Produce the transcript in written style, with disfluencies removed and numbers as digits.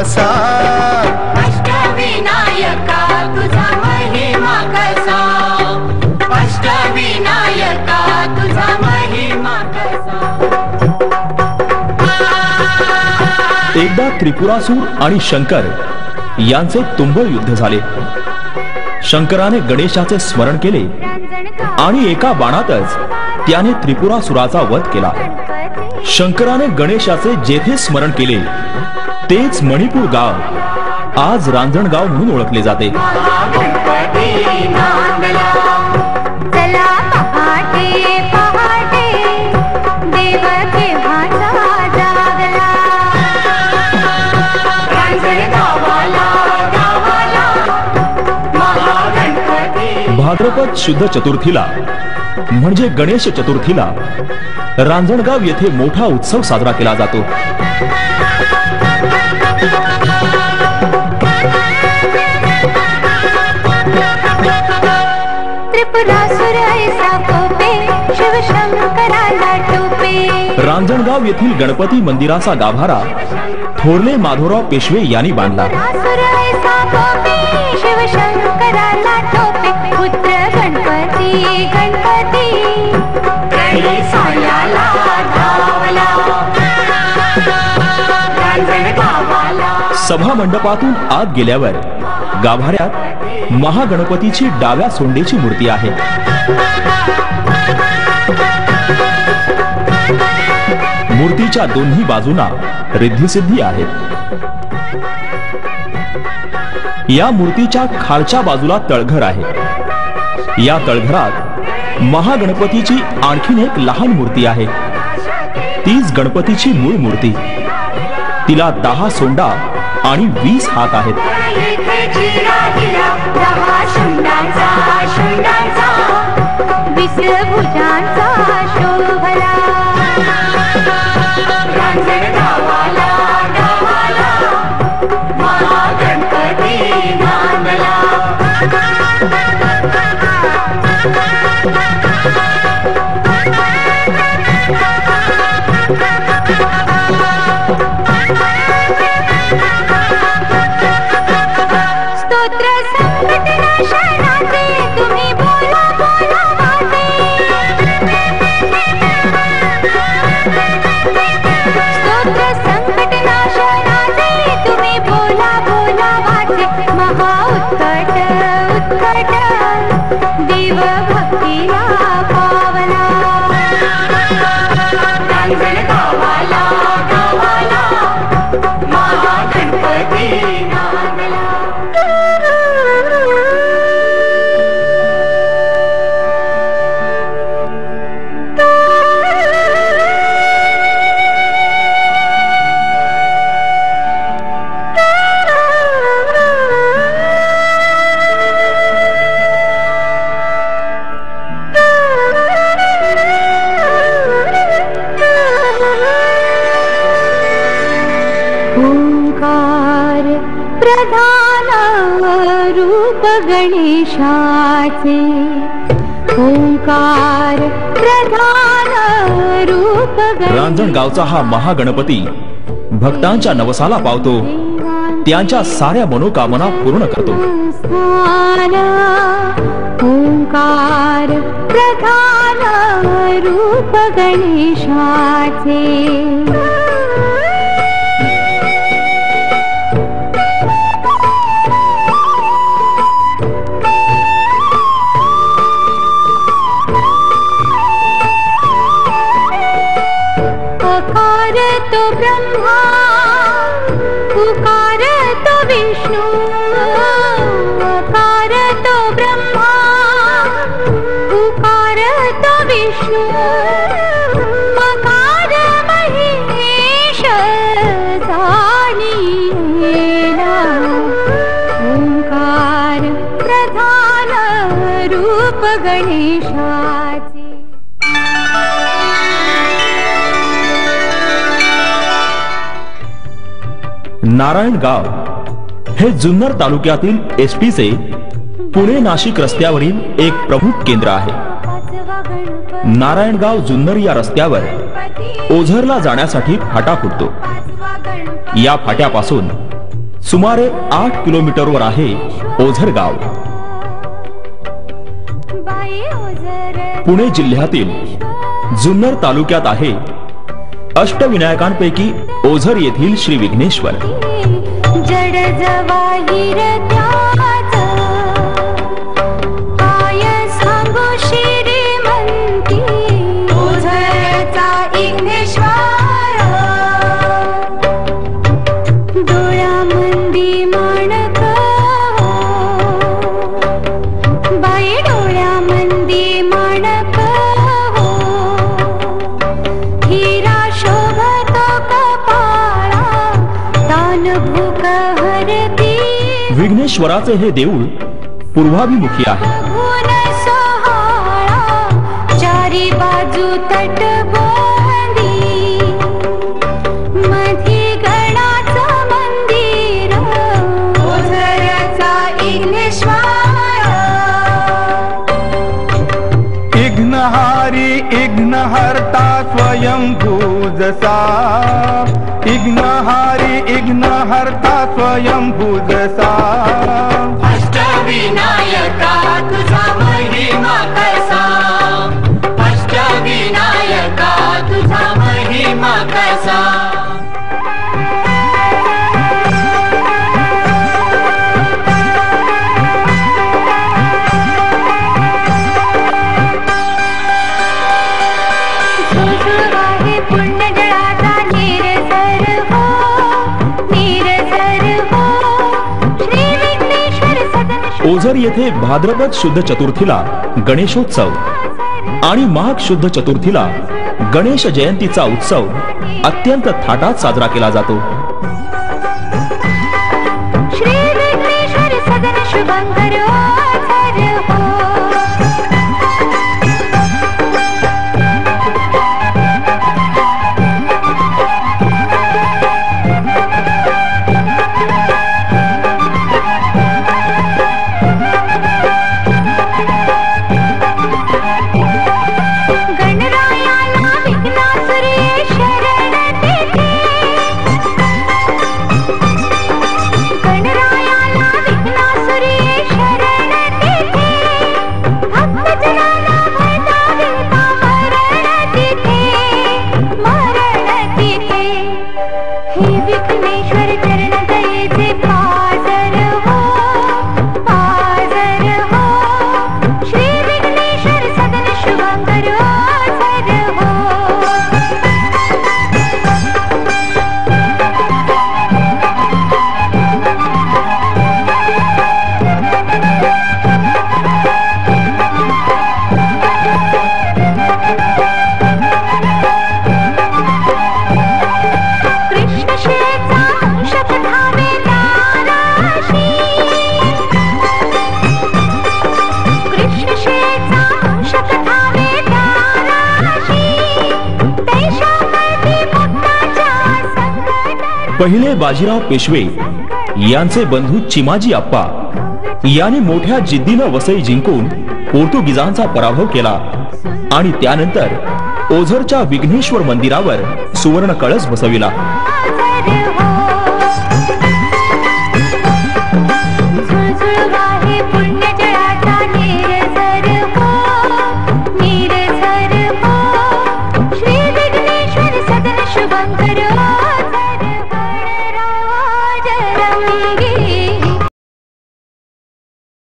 कसा, अष्टविनायका तुझा महिमा कसा, अष्टविनायका तुझा महिमा कसा। एकदा त्रिपुरासूर आणि शंकर यांचे तुंबळ युद्ध झाले। शंकराने गणेशाचे स्मरण केले आणि एका बाणातच त्याने त्रिपुरासुराचा वध केला। शंकराने गणेशाचे जेथे स्मरण केले तेच मणिपूर गाव आज रांजणगाव म्हणून ओळखले जाते। भाद्रपद शुद्ध चतुर्थीला म्हणजे गणेश चतुर्थीला रांजणगाव येथे मोठा उत्सव साजरा केला जातो। रांजणगाव येथील गणपती मंदिराचा गाभारा थोरले माधवराव पेशवे यांनी बांधला। सभा मंडपातून आत गेल्यावर गाभाऱ्यात महागणपतीची डाव्या सोंडेची मूर्ती आहे। मूर्तीच्या दोन्ही बाजूंना रिद्धिसिद्धी आहेत। या मूर्तीच्या खालच्या बाजूला तळघर आहे। या तळघरात महागणपतीची आणखीन एक लहान मूर्ती आहे। तीच गणपतीची मूळ मूर्ती। तिला 10 सोंडा आणि 20 हात आहेत। गणेशाचे ओंकार प्रधान रूप। रांजणगावचा हा महागणपती भक्तांच्या नवसाला पावतो, त्यांच्या साऱ्या मनोकामना पूर्ण करतो। ओंकार प्रधान रूप गणेशाचे। ब्रह्मा उकार तो विष्णु, उकार तो ब्रह्मा उकार तो विष्णु, मकार महेश जाणीला। ओंकार प्रधान रूप गणेशाचे। नारायणगाव हे जुन्नर तालुक्यातील एसटीचे पुणे नाशिक रस्त्यावरील एक प्रमुख केंद्र आहे। नारायणगाव जुन्नर या रस्त्यावर ओझरला जाण्यासाठी फाटा फुटतो। या फाट्यापासून सुमारे 8 किलोमीटरवर आहे ओझर गाव. पुणे जिल्ह्यातील जुन्नर तालुक्यात आहे अष्टविनायकांपैकी ओझर येथील श्री विघ्नेश्वर. जड जवाहीर त्याचं काय सांगू श्रीमंती ओझरचा विघ्नेश्वर. डोळ्यामंदी माणक बाई डोळ्यामंदी माणक हिरा शोभतो कपाळा तान भूक हरती. विघ्नेश्वराचे हे देऊळ पूर्वाभिमुखी आहे. चारी बाजू तटबंदी मध्ये गणाचं मंदिर ओझरचा विघ्नेश्वर. इघ्नहारी इघ्नहर्ता स्वयंभू जसा इघ्नहारी इघ्नहर्ता स्वयंभू जसा. अष्टविनायका तुझा महिमा कसा अष्टविनायका तुझा महिमा कसा. ओझर येथे भाद्रपद शुद्ध चतुर्थीला गणेशोत्सव आणि माघ शुद्ध चतुर्थीला गणेश जयंतीचा उत्सव अत्यंत थाटात साजरा केला जातो. श्री विघ्नेश्वर सदन शुभंकर ओझर हो. पहिले बाजीराव पेशवे यांचे बंधू चिमाजी आप्पा यांनी मोठ्या जिद्दीनं वसई जिंकून पोर्तुगीजांचा पराभव केला आणि त्यानंतर ओझरच्या विघ्नेश्वर मंदिरावर सुवर्ण कळस बसविला.